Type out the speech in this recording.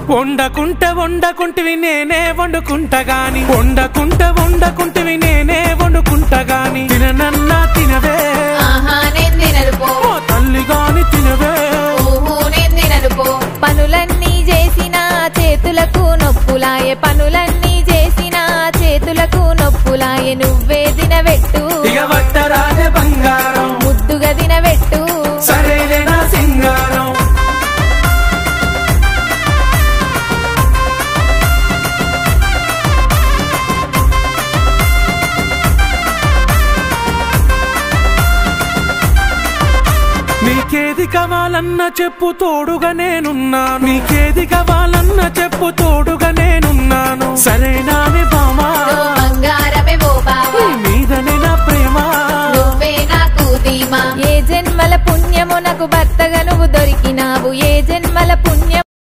వండకుంటివి నేనే వండుకుంటా గాని వండకుంటివి నేనే వండుకుంటా గాని తిననన్నా తినవే నేను తినను పో తల్లి గాని తినవే నేను తినను పో పనులన్నీ చేసిన చేతులకు నొప్పులాయే పనులన్నీ చేసిన చేతులకు నొప్పులాయే నువ్వే తినబెట్టు ఇక వట్టరాజే బంగారం ముద్దుగా తినబెట్టు సరేలే నా సింగారం నీకేది కావాలన్నా చెప్పు తోడుగా నేనున్నాను నీకేది కావాలన్నా చెప్పు తోడుగా నేనున్నాను సరేనానే బామా బంగారమే ఓ బావా మీదనే నా ప్రేమ నువ్వే నాకు ధీమా ఏ జన్మల పుణ్యము నాకు భర్తగా నువ్వు దొరికినావు ఏ జన్మల పుణ్యం